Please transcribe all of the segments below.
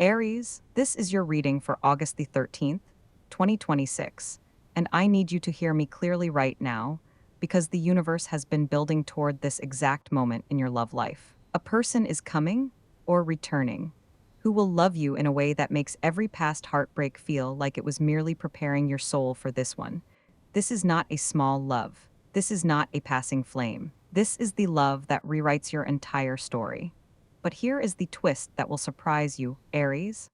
Aries, this is your reading for August the 13th, 2026, and I need you to hear me clearly right now because the universe has been building toward this exact moment in your love life. A person is coming or returning who will love you in a way that makes every past heartbreak feel like it was merely preparing your soul for this one. This is not a small love. This is not a passing flame. This is the love that rewrites your entire story. But here is the twist that will surprise you, Aries.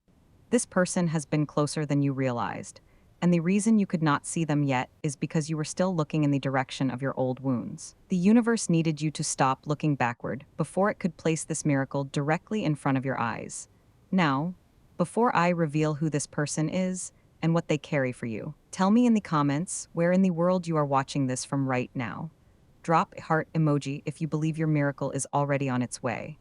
This person has been closer than you realized, and the reason you could not see them yet is because you were still looking in the direction of your old wounds. The universe needed you to stop looking backward before it could place this miracle directly in front of your eyes. Now, before I reveal who this person is and what they carry for you, tell me in the comments where in the world you are watching this from right now. Drop a heart emoji if you believe your miracle is already on its way.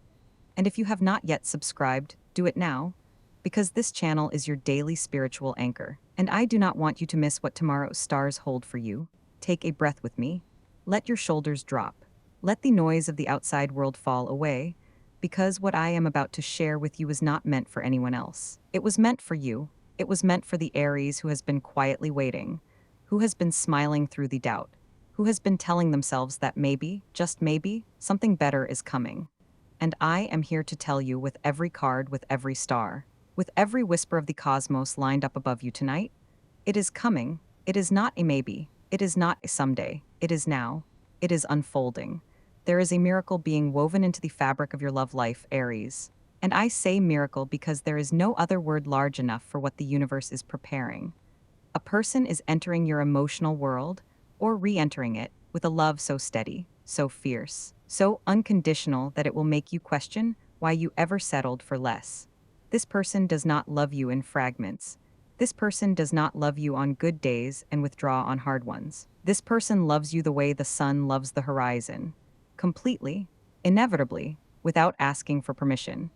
And if you have not yet subscribed, do it now, because this channel is your daily spiritual anchor, and I do not want you to miss what tomorrow's stars hold for you. Take a breath with me. Let your shoulders drop. Let the noise of the outside world fall away, because what I am about to share with you is not meant for anyone else. It was meant for you. It was meant for the Aries who has been quietly waiting, who has been smiling through the doubt, who has been telling themselves that maybe, just maybe, something better is coming. And I am here to tell you with every card, with every star, with every whisper of the cosmos lined up above you tonight, it is coming. It is not a maybe. It is not a someday. It is now. It is unfolding. There is a miracle being woven into the fabric of your love life, Aries. And I say miracle because there is no other word large enough for what the universe is preparing. A person is entering your emotional world, or re-entering it, with a love so steady, so fierce, so unconditional that it will make you question why you ever settled for less. This person does not love you in fragments. This person does not love you on good days and withdraw on hard ones. This person loves you the way the sun loves the horizon. Completely, inevitably, without asking for permission.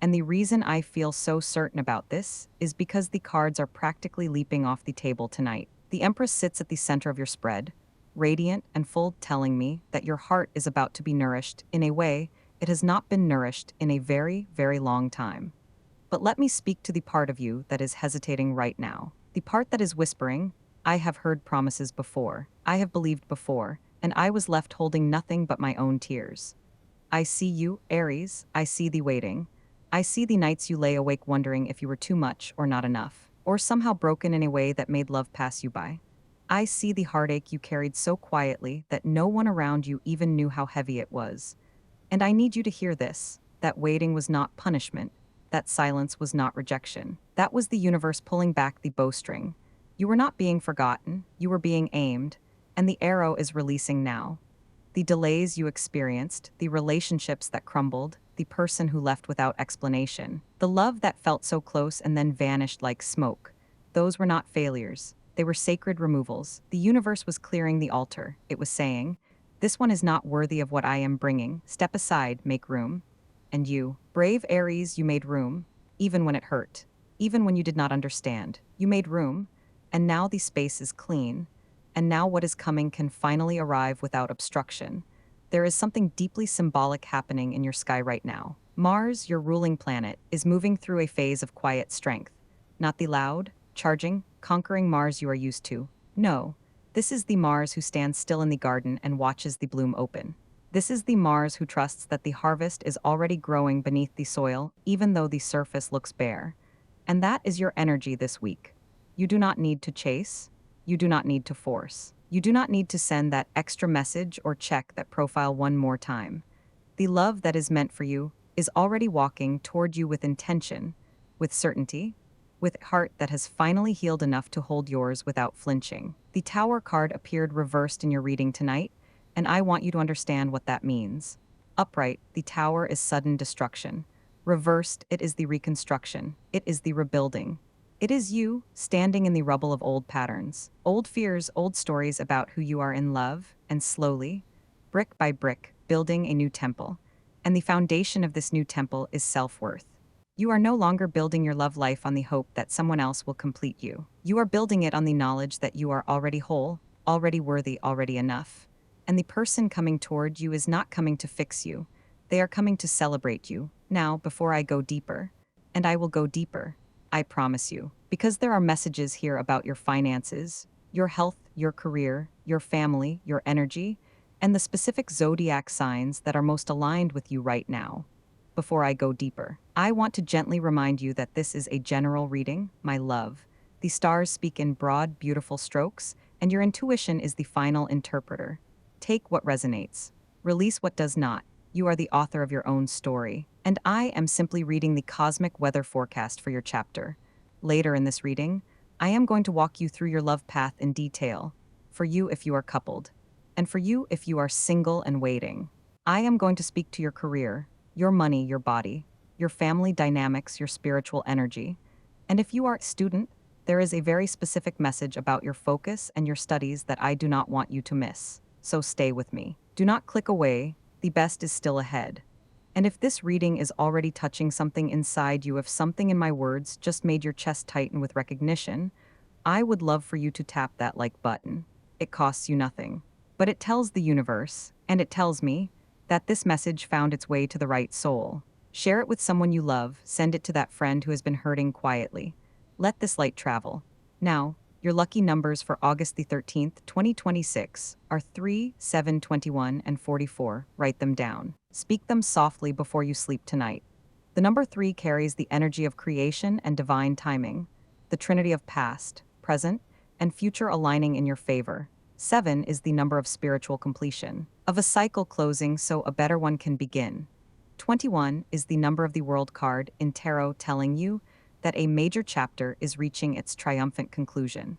And the reason I feel so certain about this is because the cards are practically leaping off the table tonight. The Empress sits at the center of your spread, radiant and full, telling me that your heart is about to be nourished in a way it has not been nourished in a very, very long time. But let me speak to the part of you that is hesitating right now. The part that is whispering, I have heard promises before, I have believed before, and I was left holding nothing but my own tears. I see you, Aries, I see the waiting. I see the nights you lay awake wondering if you were too much or not enough, or somehow broken in a way that made love pass you by. I see the heartache you carried so quietly that no one around you even knew how heavy it was. And I need you to hear this, that waiting was not punishment. That silence was not rejection. That was the universe pulling back the bowstring. You were not being forgotten, you were being aimed, and the arrow is releasing now. The delays you experienced, the relationships that crumbled, the person who left without explanation, the love that felt so close and then vanished like smoke, those were not failures. They were sacred removals. The universe was clearing the altar. It was saying, this one is not worthy of what I am bringing. Step aside, make room. And you, brave Aries, you made room, even when it hurt, even when you did not understand. You made room, and now the space is clean, and now what is coming can finally arrive without obstruction. There is something deeply symbolic happening in your sky right now. Mars, your ruling planet, is moving through a phase of quiet strength, not the loud, charging, conquering Mars you are used to. No, this is the Mars who stands still in the garden and watches the bloom open. This is the Mars who trusts that the harvest is already growing beneath the soil, even though the surface looks bare. And that is your energy this week. You do not need to chase. You do not need to force. You do not need to send that extra message or check that profile one more time. The love that is meant for you is already walking toward you with intention, with certainty, with a heart that has finally healed enough to hold yours without flinching. The Tower card appeared reversed in your reading tonight, and I want you to understand what that means. Upright, the Tower is sudden destruction. Reversed, it is the reconstruction. It is the rebuilding. It is you, standing in the rubble of old patterns, old fears, old stories about who you are in love, and slowly, brick by brick, building a new temple. And the foundation of this new temple is self-worth. You are no longer building your love life on the hope that someone else will complete you. You are building it on the knowledge that you are already whole, already worthy, already enough. And the person coming toward you is not coming to fix you. They are coming to celebrate you. Now, before I go deeper, and I will go deeper. I promise you. Because there are messages here about your finances, your health, your career, your family, your energy, and the specific zodiac signs that are most aligned with you right now. Before I go deeper, I want to gently remind you that this is a general reading, my love. The stars speak in broad, beautiful strokes, and your intuition is the final interpreter. Take what resonates, release what does not. You are the author of your own story, and I am simply reading the cosmic weather forecast for your chapter. Later in this reading, I am going to walk you through your love path in detail, for you if you are coupled, and for you if you are single and waiting. I am going to speak to your career, your money, your body, your family dynamics, your spiritual energy. And if you are a student, there is a very specific message about your focus and your studies that I do not want you to miss. So stay with me. Do not click away, the best is still ahead. And if this reading is already touching something inside you, if something in my words just made your chest tighten with recognition, I would love for you to tap that like button. It costs you nothing. But it tells the universe, and it tells me, that this message found its way to the right soul. Share it with someone you love, send it to that friend who has been hurting quietly. Let this light travel. Now, your lucky numbers for August the 13th, 2026 are 3, 7, 21, and 44. Write them down. Speak them softly before you sleep tonight. The number 3 carries the energy of creation and divine timing, the trinity of past, present, and future aligning in your favor. 7 is the number of spiritual completion, of a cycle closing so a better one can begin. 21 is the number of the world card in tarot telling you that a major chapter is reaching its triumphant conclusion.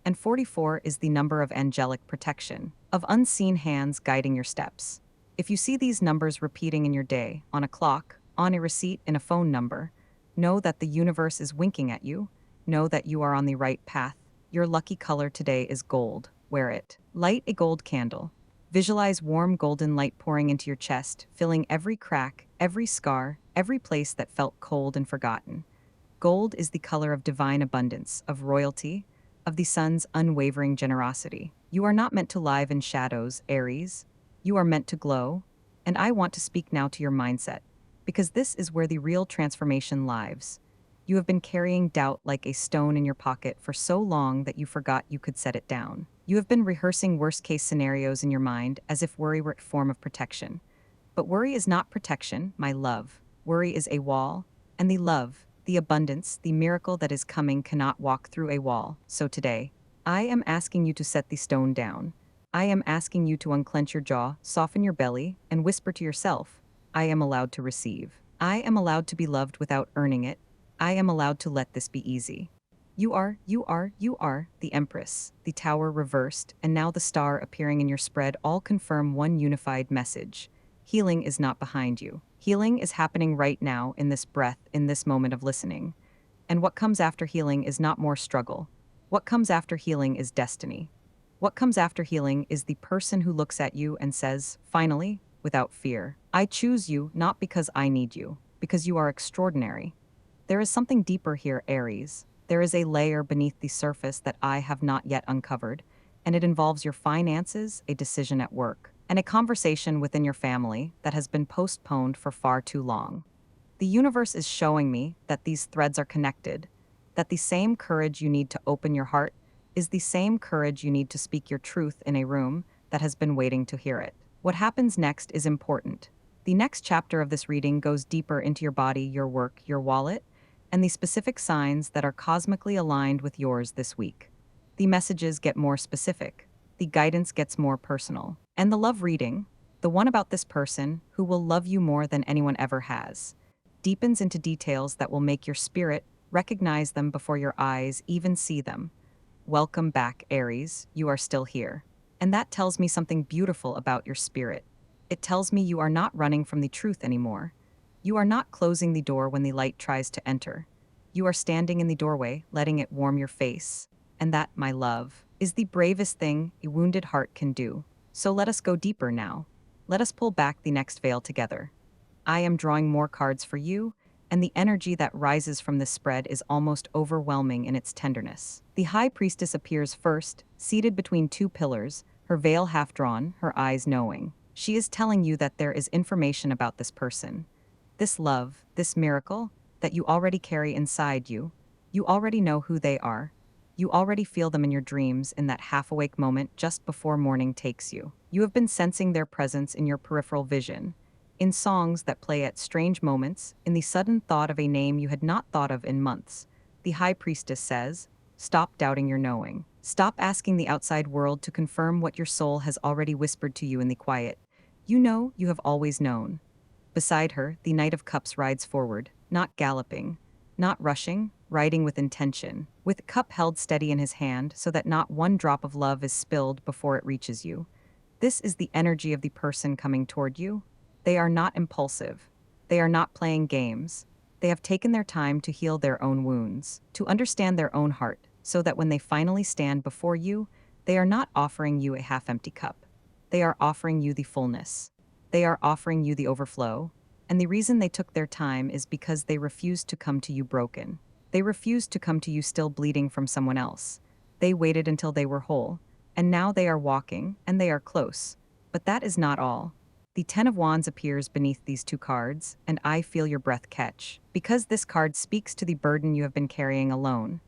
And 44 is the number of angelic protection, of unseen hands guiding your steps. If you see these numbers repeating in your day, on a clock, on a receipt, in a phone number, know that the universe is winking at you. Know that you are on the right path. Your lucky color today is gold. Wear it. Light a gold candle. Visualize warm golden light pouring into your chest, filling every crack, every scar, every place that felt cold and forgotten. Gold is the color of divine abundance, of royalty, of the sun's unwavering generosity. You are not meant to live in shadows, Aries. You are meant to glow. And I want to speak now to your mindset, because this is where the real transformation lives. You have been carrying doubt like a stone in your pocket for so long that you forgot you could set it down. You have been rehearsing worst-case scenarios in your mind as if worry were a form of protection. But worry is not protection, my love. Worry is a wall, and the love, the abundance, the miracle that is coming cannot walk through a wall. So today, I am asking you to set the stone down. I am asking you to unclench your jaw, soften your belly, and whisper to yourself, I am allowed to receive. I am allowed to be loved without earning it. I am allowed to let this be easy. You are, the Empress, the Tower reversed, and now the star appearing in your spread all confirm one unified message. Healing is not behind you. Healing is happening right now in this breath, in this moment of listening. And what comes after healing is not more struggle. What comes after healing is destiny. What comes after healing is the person who looks at you and says, finally, without fear, I choose you not because I need you, because you are extraordinary. There is something deeper here, Aries. There is a layer beneath the surface that I have not yet uncovered, and it involves your finances, a decision at work, and a conversation within your family that has been postponed for far too long. The universe is showing me that these threads are connected, that the same courage you need to open your heart is the same courage you need to speak your truth in a room that has been waiting to hear it. What happens next is important. The next chapter of this reading goes deeper into your body, your work, your wallet, and the specific signs that are cosmically aligned with yours this week. The messages get more specific, the guidance gets more personal, and the love reading, the one about this person who will love you more than anyone ever has, deepens into details that will make your spirit recognize them before your eyes even see them. Welcome back, Aries, you are still here. And that tells me something beautiful about your spirit. It tells me you are not running from the truth anymore. You are not closing the door when the light tries to enter. You are standing in the doorway, letting it warm your face. And that, my love, is the bravest thing a wounded heart can do. So let us go deeper now. Let us pull back the next veil together. I am drawing more cards for you, and the energy that rises from this spread is almost overwhelming in its tenderness. The High Priestess appears first, seated between two pillars, her veil half drawn, her eyes knowing. She is telling you that there is information about this person. This love, this miracle, that you already carry inside you. You already know who they are. You already feel them in your dreams in that half-awake moment just before morning takes you. You have been sensing their presence in your peripheral vision, in songs that play at strange moments, in the sudden thought of a name you had not thought of in months. The High Priestess says, stop doubting your knowing. Stop asking the outside world to confirm what your soul has already whispered to you in the quiet. You know you have always known. Beside her, the Knight of Cups rides forward, not galloping, not rushing, riding with intention, with cup held steady in his hand so that not one drop of love is spilled before it reaches you. This is the energy of the person coming toward you. They are not impulsive. They are not playing games. They have taken their time to heal their own wounds, to understand their own heart, so that when they finally stand before you, they are not offering you a half-empty cup. They are offering you the fullness. They are offering you the overflow. And the reason they took their time is because they refused to come to you broken. They refused to come to you still bleeding from someone else. They waited until they were whole, and now they are walking, and they are close. But that is not all. The Ten of Wands appears beneath these two cards, and I feel your breath catch, because this card speaks to the burden you have been carrying alone,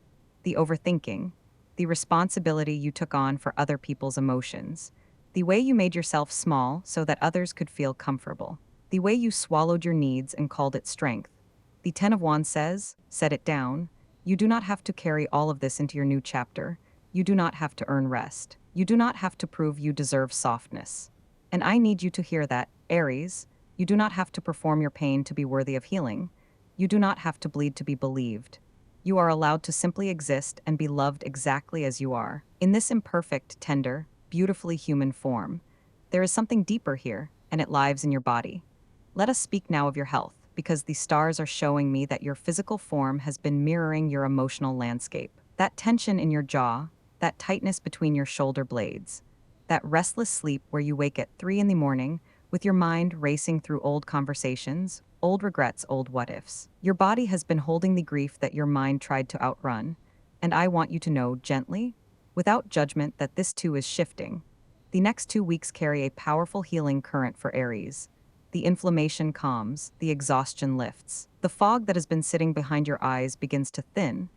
the overthinking, the responsibility you took on for other people's emotions, the way you made yourself small so that others could feel comfortable, the way you swallowed your needs and called it strength. The Ten of Wands says, set it down. You do not have to carry all of this into your new chapter. You do not have to earn rest. You do not have to prove you deserve softness. And I need you to hear that, Aries. You do not have to perform your pain to be worthy of healing. You do not have to bleed to be believed. You are allowed to simply exist and be loved exactly as you are, in this imperfect, tender, beautifully human form. There is something deeper here, and it lives in your body. Let us speak now of your health, because the stars are showing me that your physical form has been mirroring your emotional landscape. That tension in your jaw, that tightness between your shoulder blades, that restless sleep where you wake at 3 in the morning with your mind racing through old conversations, old regrets, old what-ifs. Your body has been holding the grief that your mind tried to outrun, and I want you to know gently, without judgment, that this too is shifting. The next 2 weeks carry a powerful healing current for Aries. The inflammation calms, the exhaustion lifts. The fog that has been sitting behind your eyes begins to thin,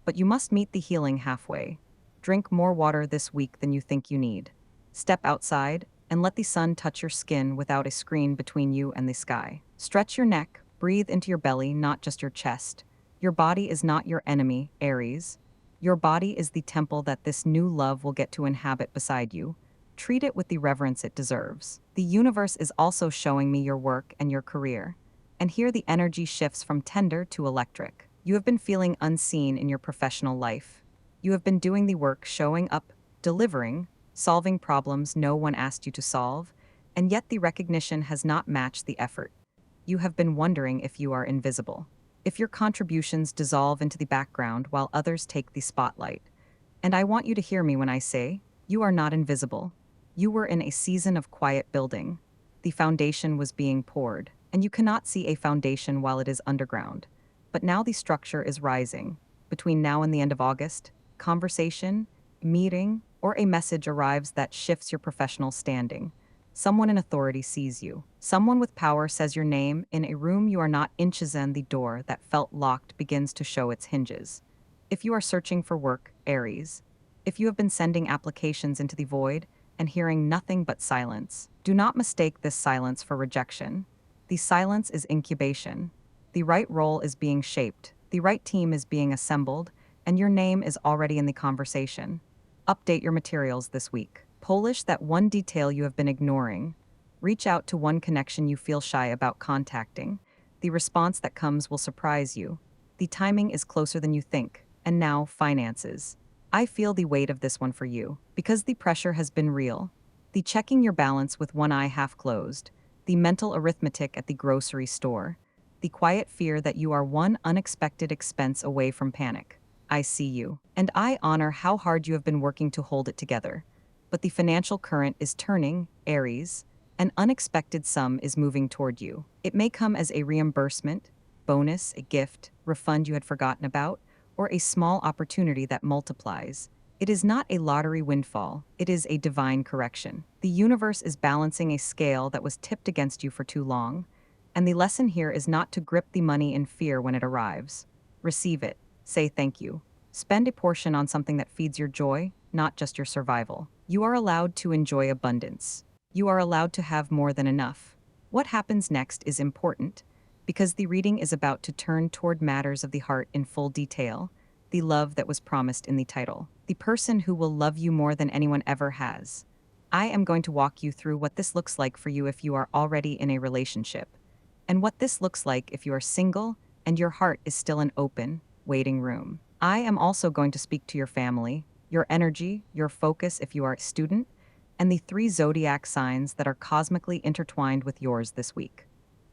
but you must meet the healing halfway. Drink more water this week than you think you need. Step outside and let the sun touch your skin without a screen between you and the sky. Stretch your neck, breathe into your belly, not just your chest. Your body is not your enemy, Aries. Your body is the temple that this new love will get to inhabit beside you. Treat it with the reverence it deserves. The universe is also showing me your work and your career. And here the energy shifts from tender to electric. You have been feeling unseen in your professional life. You have been doing the work, showing up, delivering, solving problems no one asked you to solve, and yet the recognition has not matched the effort. You have been wondering if you are invisible, if your contributions dissolve into the background while others take the spotlight. And I want you to hear me when I say, you are not invisible. You were in a season of quiet building. The foundation was being poured, and you cannot see a foundation while it is underground. But now the structure is rising. Between now and the end of August, conversation, meeting, or a message arrives that shifts your professional standing. Someone in authority sees you. Someone with power says your name in a room you are not inches in. The door that felt locked begins to show its hinges. If you are searching for work, Aries, if you have been sending applications into the void and hearing nothing but silence, do not mistake this silence for rejection. The silence is incubation. The right role is being shaped, the right team is being assembled, and your name is already in the conversation. Update your materials this week. Polish that one detail you have been ignoring. Reach out to one connection you feel shy about contacting. The response that comes will surprise you. The timing is closer than you think. And now, finances. I feel the weight of this one for you, because the pressure has been real. The checking your balance with one eye half closed, the mental arithmetic at the grocery store, the quiet fear that you are one unexpected expense away from panic. I see you, and I honor how hard you have been working to hold it together. But the financial current is turning, Aries. An unexpected sum is moving toward you. It may come as a reimbursement, bonus, a gift, refund you had forgotten about, or a small opportunity that multiplies. It is not a lottery windfall, it is a divine correction. The universe is balancing a scale that was tipped against you for too long, And the lesson here is not to grip the money in fear when it arrives. Receive it. Say thank you. Spend a portion on something that feeds your joy, not just your survival. You are allowed to enjoy abundance. You are allowed to have more than enough. What happens next is important, because the reading is about to turn toward matters of the heart in full detail, the love that was promised in the title, the person who will love you more than anyone ever has. I am going to walk you through what this looks like for you if you are already in a relationship, and what this looks like if you are single and your heart is still an open, waiting room. I am also going to speak to your family, your energy, your focus if you are a student, and the 3 zodiac signs that are cosmically intertwined with yours this week.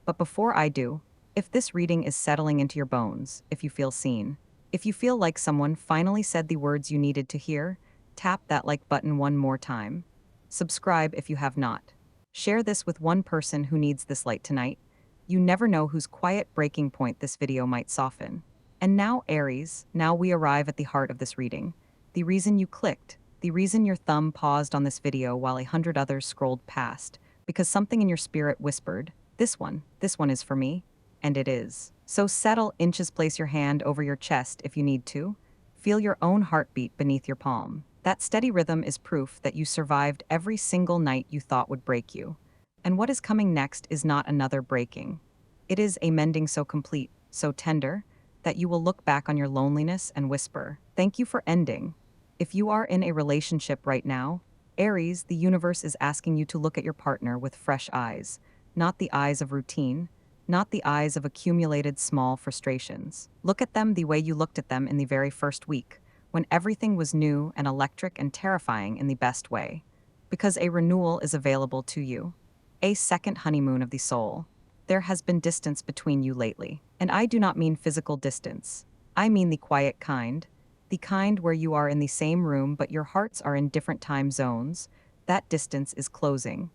But before I do, if this reading is settling into your bones, if you feel seen, if you feel like someone finally said the words you needed to hear, tap that like button one more time. Subscribe if you have not. Share this with one person who needs this light tonight. You never know whose quiet breaking point this video might soften. And now, Aries, now we arrive at the heart of this reading. The reason you clicked, the reason your thumb paused on this video while 100 others scrolled past, because something in your spirit whispered, this one is for me, and it is. So settle, inches, place your hand over your chest if you need to. Feel your own heartbeat beneath your palm. That steady rhythm is proof that you survived every single night you thought would break you. And what is coming next is not another breaking. It is a mending so complete, so tender, that you will look back on your loneliness and whisper, thank you for ending. If you are in a relationship right now, Aries, the universe is asking you to look at your partner with fresh eyes, not the eyes of routine, not the eyes of accumulated small frustrations. Look at them the way you looked at them in the very first week, when everything was new and electric and terrifying in the best way. Because a renewal is available to you. A second honeymoon of the soul. There has been distance between you lately. And I do not mean physical distance. I mean the quiet kind. The kind where you are in the same room but your hearts are in different time zones. That distance is closing.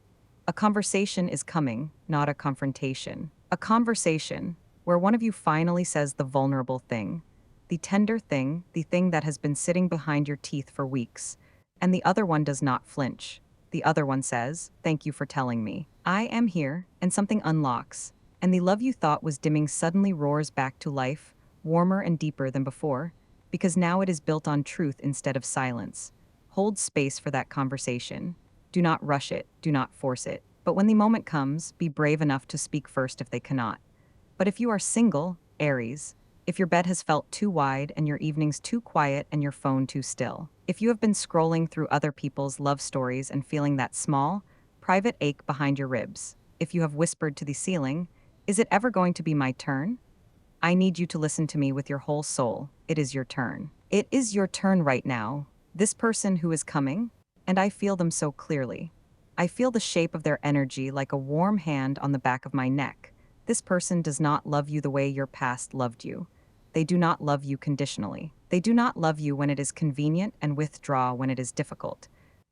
A conversation is coming, not a confrontation. A conversation where one of you finally says the vulnerable thing, the tender thing, the thing that has been sitting behind your teeth for weeks, and the other one does not flinch. The other one says, thank you for telling me. I am here, and something unlocks, and the love you thought was dimming suddenly roars back to life, warmer and deeper than before, because now it is built on truth instead of silence. Hold space for that conversation. Do not rush it, do not force it. But when the moment comes, be brave enough to speak first if they cannot. But if you are single, Aries, if your bed has felt too wide and your evenings too quiet and your phone too still, if you have been scrolling through other people's love stories and feeling that small, private ache behind your ribs, if you have whispered to the ceiling, is it ever going to be my turn? I need you to listen to me with your whole soul. It is your turn. It is your turn right now. This person who is coming, and I feel them so clearly. I feel the shape of their energy like a warm hand on the back of my neck. This person does not love you the way your past loved you. They do not love you conditionally. They do not love you when it is convenient and withdraw when it is difficult.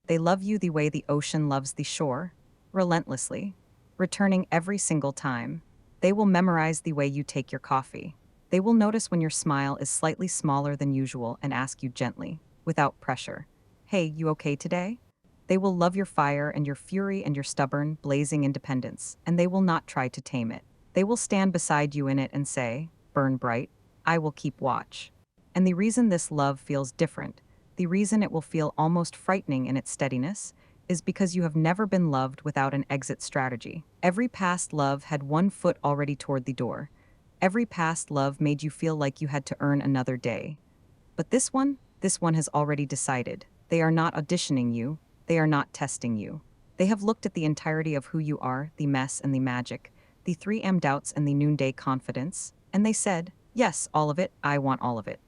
They love you the way the ocean loves the shore, relentlessly, returning every single time. They will memorize the way you take your coffee. They will notice when your smile is slightly smaller than usual and ask you gently, without pressure, hey, you okay today? They will love your fire and your fury and your stubborn, blazing independence, and they will not try to tame it. They will stand beside you in it and say, burn bright, I will keep watch. And the reason this love feels different, the reason it will feel almost frightening in its steadiness, is because you have never been loved without an exit strategy. Every past love had one foot already toward the door. Every past love made you feel like you had to earn another day. But this one has already decided. They are not auditioning you. They are not testing you. They have looked at the entirety of who you are, the mess and the magic, the 3 doubts and the noonday confidence, and they said, yes, all of it, I want all of it.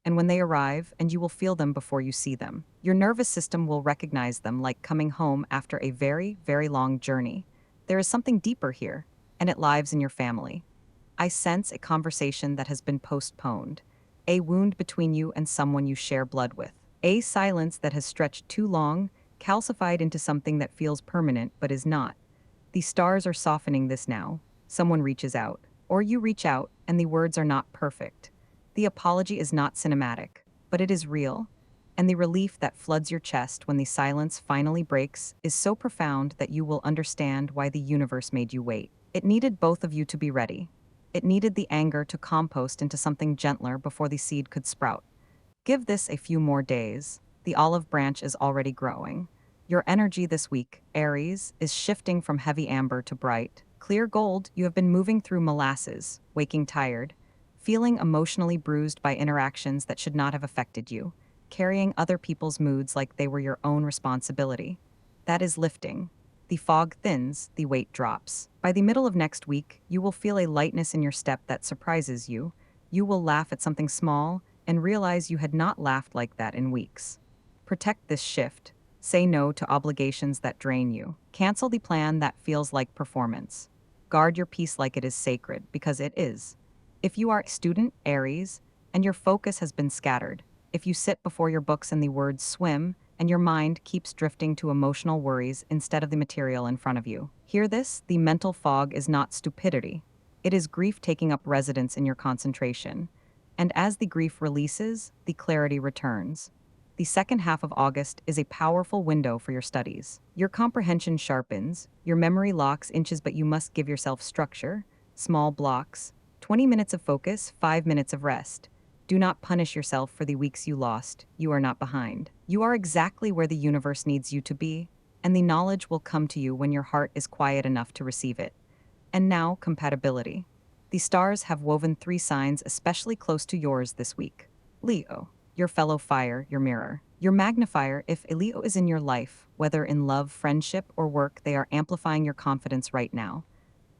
And when they arrive, and you will feel them before you see them, your nervous system will recognize them like coming home after a very, very long journey. There is something deeper here, and it lives in your family. I sense a conversation that has been postponed, a wound between you and someone you share blood with, a silence that has stretched too long, calcified into something that feels permanent but is not. The stars are softening this now. Someone reaches out, or you reach out, and the words are not perfect. The apology is not cinematic, but it is real, and the relief that floods your chest when the silence finally breaks is so profound that you will understand why the universe made you wait. It needed both of you to be ready. It needed the anger to compost into something gentler before the seed could sprout. Give this a few more days. The olive branch is already growing. Your energy this week, Aries, is shifting from heavy amber to bright, clear gold. You have been moving through molasses, waking tired, feeling emotionally bruised by interactions that should not have affected you, carrying other people's moods like they were your own responsibility. That is lifting. The fog thins, the weight drops. By the middle of next week, you will feel a lightness in your step that surprises you. You will laugh at something small and realize you had not laughed like that in weeks. Protect this shift. Say no to obligations that drain you. Cancel the plan that feels like performance. Guard your peace like it is sacred, because it is. If you are a student, Aries, and your focus has been scattered, if you sit before your books and the words swim, and your mind keeps drifting to emotional worries instead of the material in front of you, hear this: the mental fog is not stupidity. It is grief taking up residence in your concentration. And as the grief releases, the clarity returns. The second half of August is a powerful window for your studies. Your comprehension sharpens, your memory locks inches, but you must give yourself structure, small blocks, 20 minutes of focus, 5 minutes of rest. Do not punish yourself for the weeks you lost. You are not behind. You are exactly where the universe needs you to be, and the knowledge will come to you when your heart is quiet enough to receive it. And now, compatibility. The stars have woven 3 signs especially close to yours this week. Leo, your fellow fire, your mirror, your magnifier. If a Leo is in your life, whether in love, friendship, or work, they are amplifying your confidence right now.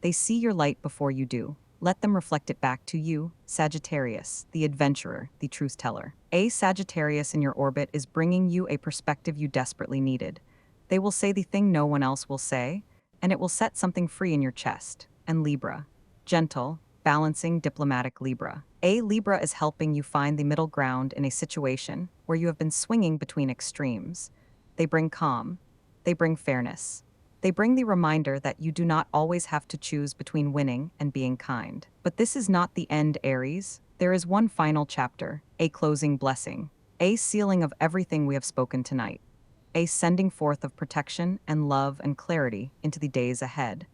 They see your light before you do. Let them reflect it back to you. Sagittarius, the adventurer, the truth teller. A Sagittarius in your orbit is bringing you a perspective you desperately needed. They will say the thing no one else will say, and it will set something free in your chest. And Libra, gentle, balancing, diplomatic Libra. A Libra is helping you find the middle ground in a situation where you have been swinging between extremes. They bring calm. They bring fairness. They bring the reminder that you do not always have to choose between winning and being kind. But this is not the end, Aries. There is one final chapter, a closing blessing, a sealing of everything we have spoken tonight, a sending forth of protection and love and clarity into the days ahead.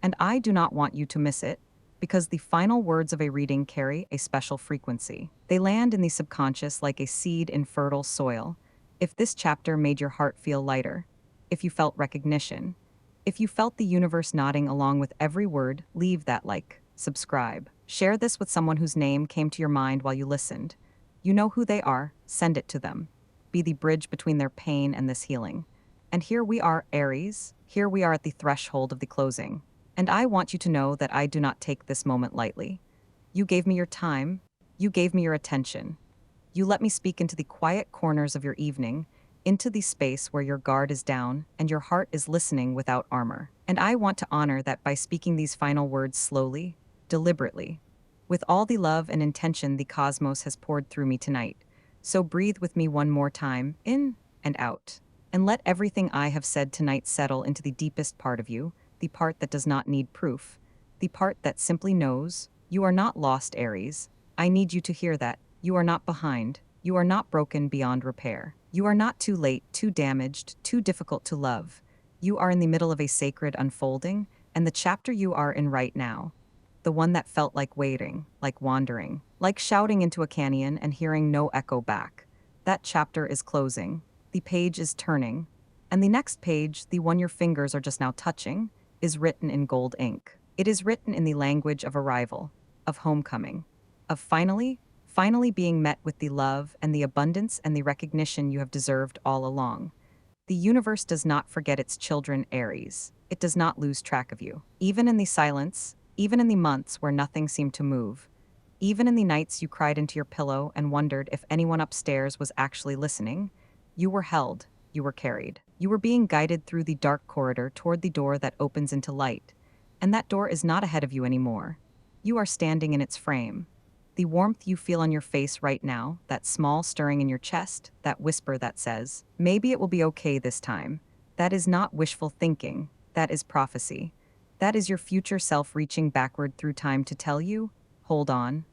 And I do not want you to miss it, because the final words of a reading carry a special frequency. They land in the subconscious like a seed in fertile soil. If this chapter made your heart feel lighter, if you felt recognition, if you felt the universe nodding along with every word, leave that like, subscribe. Share this with someone whose name came to your mind while you listened. You know who they are, send it to them. Be the bridge between their pain and this healing. And here we are, Aries. Here we are at the threshold of the closing. And I want you to know that I do not take this moment lightly. You gave me your time. You gave me your attention. You let me speak into the quiet corners of your evening, into the space where your guard is down and your heart is listening without armor. And I want to honor that by speaking these final words slowly, deliberately, with all the love and intention the cosmos has poured through me tonight. So breathe with me one more time, in and out. And let everything I have said tonight settle into the deepest part of you, the part that does not need proof, the part that simply knows. You are not lost, Aries. I need you to hear that. You are not behind. You are not broken beyond repair. You are not too late, too damaged, too difficult to love. You are in the middle of a sacred unfolding, and the chapter you are in right now, the one that felt like waiting, like wandering, like shouting into a canyon and hearing no echo back, that chapter is closing. The page is turning, and the next page, the one your fingers are just now touching, is written in gold ink. It is written in the language of arrival, of homecoming, of finally being met with the love and the abundance and the recognition you have deserved all along. The universe does not forget its children, Aries. It does not lose track of you. Even in the silence, even in the months where nothing seemed to move, even in the nights you cried into your pillow and wondered if anyone upstairs was actually listening, you were held, you were carried. You were being guided through the dark corridor toward the door that opens into light. And that door is not ahead of you anymore. You are standing in its frame. The warmth you feel on your face right now, that small stirring in your chest, that whisper that says, maybe it will be okay this time, that is not wishful thinking, that is prophecy. That is your future self reaching backward through time to tell you, hold on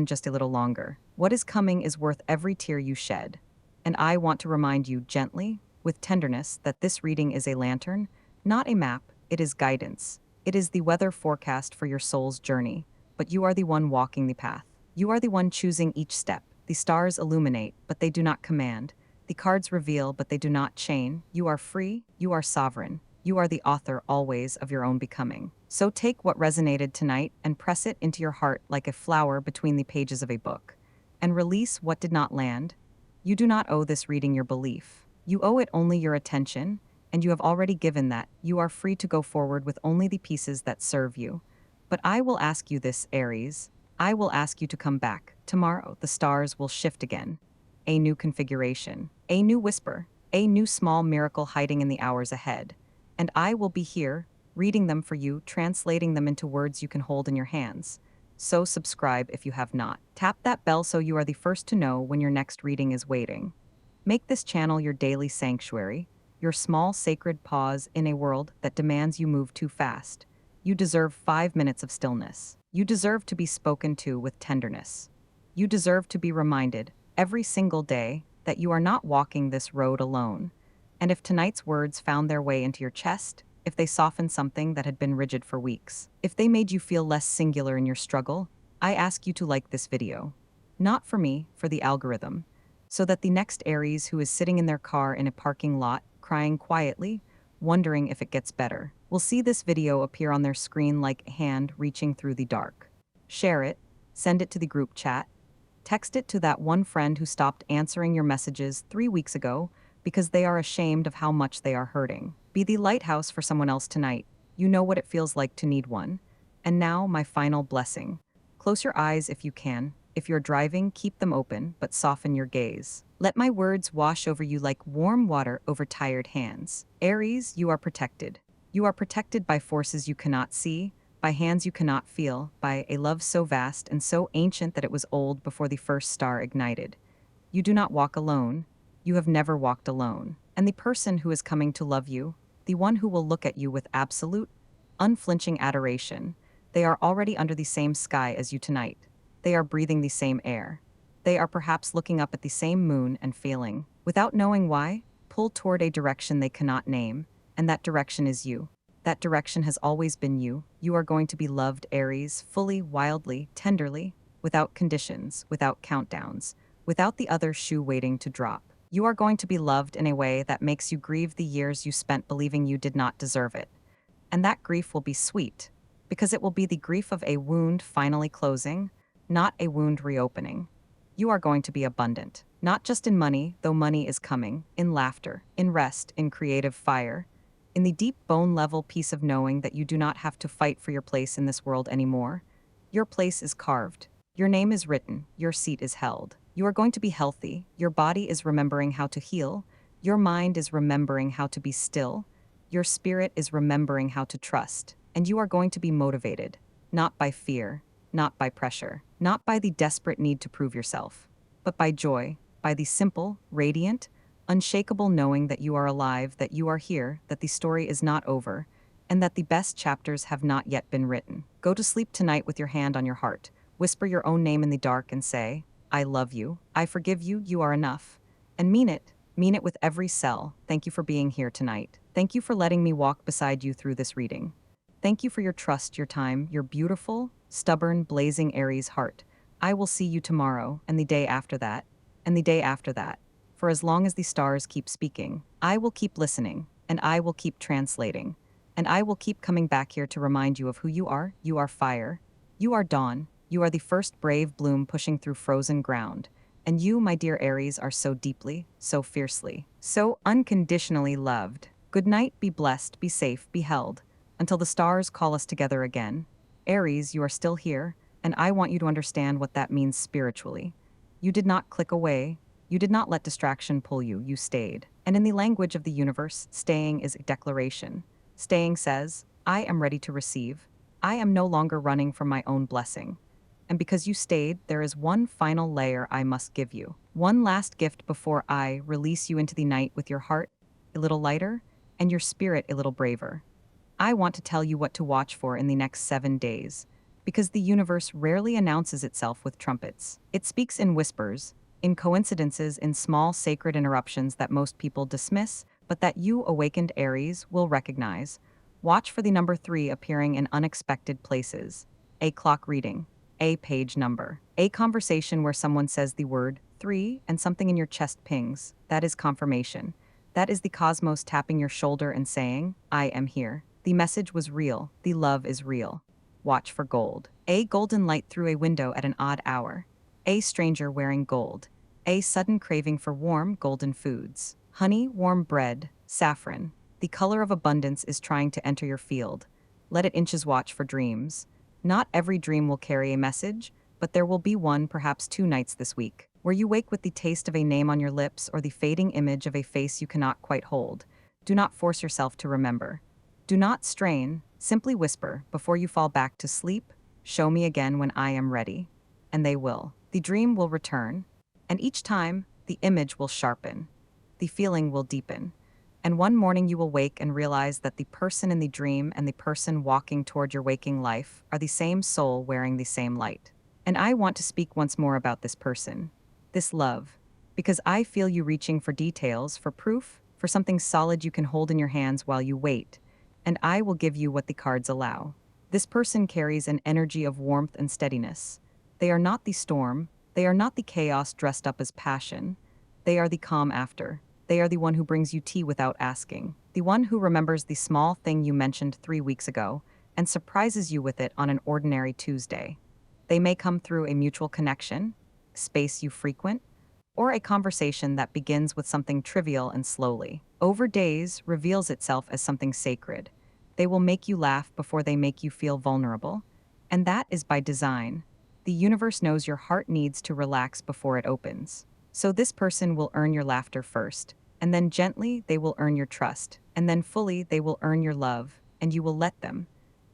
just a little longer. What is coming is worth every tear you shed. And I want to remind you gently, with tenderness, that this reading is a lantern, not a map. It is guidance. It is the weather forecast for your soul's journey, but you are the one walking the path. You are the one choosing each step. The stars illuminate, but they do not command. The cards reveal, but they do not chain. You are free, you are sovereign. You are the author always of your own becoming. So take what resonated tonight and press it into your heart like a flower between the pages of a book. And release what did not land. You do not owe this reading your belief. You owe it only your attention, and you have already given that. You are free to go forward with only the pieces that serve you. But I will ask you this, Aries. I will ask you to come back. Tomorrow, the stars will shift again. A new configuration, a new whisper, a new small miracle hiding in the hours ahead. And I will be here, reading them for you, translating them into words you can hold in your hands. So subscribe if you have not. Tap that bell so you are the first to know when your next reading is waiting. Make this channel your daily sanctuary, your small sacred pause in a world that demands you move too fast. You deserve 5 minutes of stillness. You deserve to be spoken to with tenderness. You deserve to be reminded, every single day, that you are not walking this road alone. And if tonight's words found their way into your chest, if they softened something that had been rigid for weeks, if they made you feel less singular in your struggle, I ask you to like this video. Not for me, for the algorithm. So that the next Aries who is sitting in their car in a parking lot, crying quietly, wondering if it gets better, will see this video appear on their screen like a hand reaching through the dark. Share it, send it to the group chat, text it to that one friend who stopped answering your messages 3 weeks ago because they are ashamed of how much they are hurting. Be the lighthouse for someone else tonight. You know what it feels like to need one. And now, my final blessing. Close your eyes if you can. If you're driving, keep them open, but soften your gaze. Let my words wash over you like warm water over tired hands. Aries, you are protected. You are protected by forces you cannot see, by hands you cannot feel, by a love so vast and so ancient that it was old before the first star ignited. You do not walk alone. You have never walked alone. And the person who is coming to love you, the one who will look at you with absolute, unflinching adoration, they are already under the same sky as you tonight. They are breathing the same air. They are perhaps looking up at the same moon and feeling, without knowing why, pulled toward a direction they cannot name, and that direction is you. That direction has always been you. You are going to be loved, Aries, fully, wildly, tenderly, without conditions, without countdowns, without the other shoe waiting to drop. You are going to be loved in a way that makes you grieve the years you spent believing you did not deserve it. And that grief will be sweet, because it will be the grief of a wound finally closing, not a wound reopening. You are going to be abundant, not just in money, though money is coming, in laughter, in rest, in creative fire, in the deep bone-level peace of knowing that you do not have to fight for your place in this world anymore. Your place is carved. Your name is written. Your seat is held. You are going to be healthy. Your body is remembering how to heal. Your mind is remembering how to be still. Your spirit is remembering how to trust. And you are going to be motivated, not by fear, not by pressure, not by the desperate need to prove yourself, but by joy, by the simple, radiant, unshakable knowing that you are alive, that you are here, that the story is not over, and that the best chapters have not yet been written. Go to sleep tonight with your hand on your heart. Whisper your own name in the dark and say, I love you, I forgive you, you are enough. And mean it with every cell. Thank you for being here tonight. Thank you for letting me walk beside you through this reading. Thank you for your trust, your time, your beautiful, stubborn, blazing Aries heart. I will see you tomorrow, and the day after that, and the day after that. For as long as the stars keep speaking, I will keep listening, and I will keep translating, and I will keep coming back here to remind you of who you are. You are fire. You are dawn. You are the first brave bloom pushing through frozen ground. And you, my dear Aries, are so deeply, so fiercely, so unconditionally loved. Good night, be blessed, be safe, be held, until the stars call us together again. Aries, you are still here, and I want you to understand what that means spiritually. You did not click away. You did not let distraction pull you. You stayed. And in the language of the universe, staying is a declaration. Staying says, I am ready to receive. I am no longer running from my own blessing. And because you stayed, there is one final layer I must give you. One last gift before I release you into the night with your heart a little lighter and your spirit a little braver. I want to tell you what to watch for in the next 7 days, because the universe rarely announces itself with trumpets. It speaks in whispers, in coincidences, in small sacred interruptions that most people dismiss, but that you, awakened Aries, will recognize. Watch for the number 3 appearing in unexpected places. A clock reading. A page number. A conversation where someone says the word 3 and something in your chest pings. That is confirmation. That is the cosmos tapping your shoulder and saying, I am here. The message was real. The love is real. Watch for gold. A golden light through a window at an odd hour. A stranger wearing gold. A sudden craving for warm, golden foods. Honey, warm bread, saffron. The color of abundance is trying to enter your field. Let it inches watch for dreams. Not every dream will carry a message, but there will be one, perhaps 2 nights this week, where you wake with the taste of a name on your lips or the fading image of a face you cannot quite hold. Do not force yourself to remember. Do not strain, simply whisper before you fall back to sleep, show me again when I am ready. And they will. The dream will return, and each time, the image will sharpen. The feeling will deepen. And one morning you will wake and realize that the person in the dream and the person walking toward your waking life are the same soul wearing the same light. And I want to speak once more about this person, this love, because I feel you reaching for details, for proof, for something solid you can hold in your hands while you wait, and I will give you what the cards allow. This person carries an energy of warmth and steadiness. They are not the storm, they are not the chaos dressed up as passion, they are the calm after. They are the one who brings you tea without asking, the one who remembers the small thing you mentioned 3 weeks ago and surprises you with it on an ordinary Tuesday. They may come through a mutual connection, space you frequent, or a conversation that begins with something trivial and slowly, over days, reveals itself as something sacred. They will make you laugh before they make you feel vulnerable, and that is by design. The universe knows your heart needs to relax before it opens. So this person will earn your laughter first, and then gently they will earn your trust, and then fully they will earn your love, and you will let them.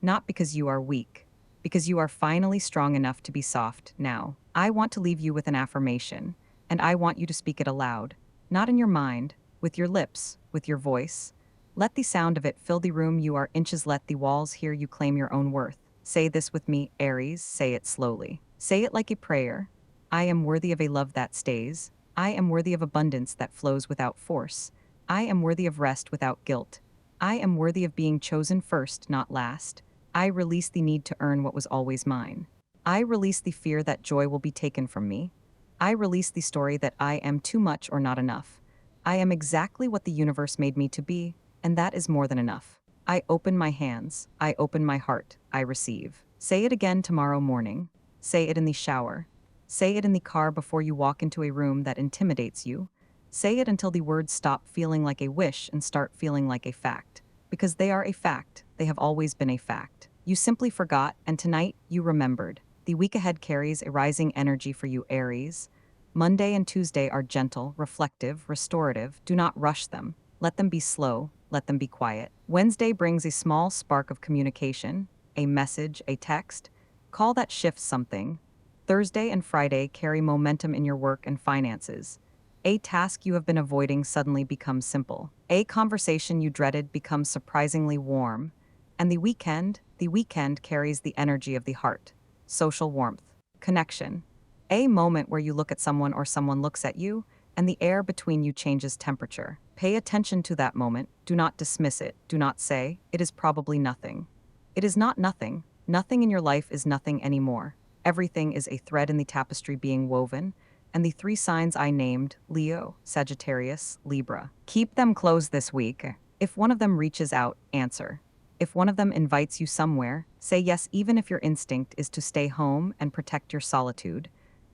Not because you are weak, because you are finally strong enough to be soft now. I want to leave you with an affirmation, and I want you to speak it aloud, not in your mind, with your lips, with your voice. Let the sound of it fill the room you are inches, let the walls hear you claim your own worth. Say this with me, Aries, say it slowly. Say it like a prayer. I am worthy of a love that stays. I am worthy of abundance that flows without force. I am worthy of rest without guilt. I am worthy of being chosen first, not last. I release the need to earn what was always mine. I release the fear that joy will be taken from me. I release the story that I am too much or not enough. I am exactly what the universe made me to be, and that is more than enough. I open my hands. I open my heart. I receive. Say it again tomorrow morning. Say it in the shower. Say it in the car before you walk into a room that intimidates you. Say it until the words stop feeling like a wish and start feeling like a fact. Because they are a fact. They have always been a fact. You simply forgot, and tonight you remembered. The week ahead carries a rising energy for you, Aries. Monday and Tuesday are gentle, reflective, restorative. Do not rush them. Let them be slow. Let them be quiet. Wednesday brings a small spark of communication, a message, a text. Call that shifts something. Thursday and Friday carry momentum in your work and finances. A task you have been avoiding suddenly becomes simple. A conversation you dreaded becomes surprisingly warm. And the weekend carries the energy of the heart. Social warmth. Connection. A moment where you look at someone or someone looks at you, and the air between you changes temperature. Pay attention to that moment. Do not dismiss it. Do not say, it is probably nothing. It is not nothing. Nothing in your life is nothing anymore. Everything is a thread in the tapestry being woven, and the 3 signs I named, Leo, Sagittarius, Libra. Keep them close this week. If one of them reaches out, answer. If one of them invites you somewhere, say yes even if your instinct is to stay home and protect your solitude.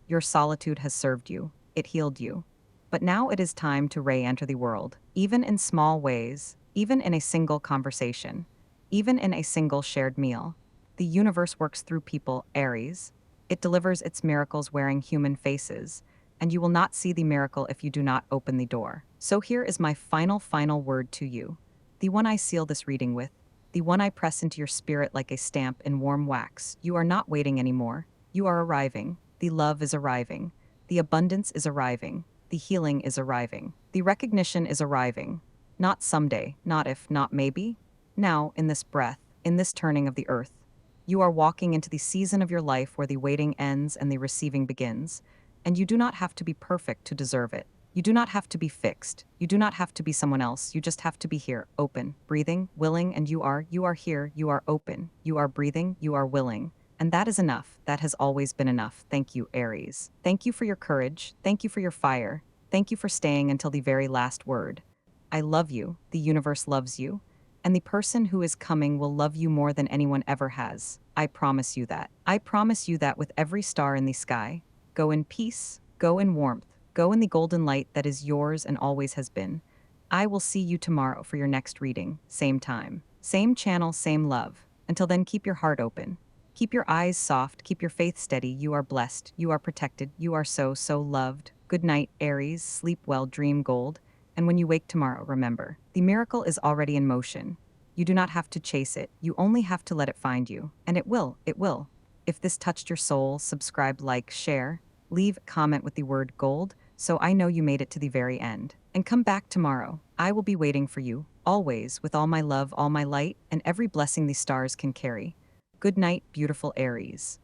Your solitude has served you. It healed you. But now it is time to re-enter the world, even in small ways, even in a single conversation, even in a single shared meal. The universe works through people, Aries. It delivers its miracles wearing human faces, and you will not see the miracle if you do not open the door. So here is my final word to you, the one I seal this reading with, the one I press into your spirit like a stamp in warm wax. You are not waiting anymore. You are arriving. The love is arriving. The abundance is arriving. The healing is arriving. The recognition is arriving. Not someday, not if, not maybe. Now, in this breath, in this turning of the earth, you are walking into the season of your life where the waiting ends and the receiving begins, and you do not have to be perfect to deserve it. You do not have to be fixed. You do not have to be someone else. You just have to be here, open, breathing, willing, and you are here, you are open, you are breathing, you are willing. And that is enough. That has always been enough. Thank you, Aries. Thank you for your courage. Thank you for your fire. Thank you for staying until the very last word. I love you. The universe loves you. And the person who is coming will love you more than anyone ever has. I promise you that. I promise you that with every star in the sky. Go in peace, go in warmth, go in the golden light that is yours and always has been. I will see you tomorrow for your next reading, same time, same channel, same love. Until then, keep your heart open. Keep your eyes soft, keep your faith steady. You are blessed, you are protected, you are so, so loved. Good night, Aries, sleep well, dream gold. And when you wake tomorrow, remember, the miracle is already in motion. You do not have to chase it, you only have to let it find you. And it will, it will. If this touched your soul, subscribe, like, share, leave a comment with the word gold, so I know you made it to the very end. And come back tomorrow. I will be waiting for you, always, with all my love, all my light, and every blessing the stars can carry. Good night, beautiful Aries.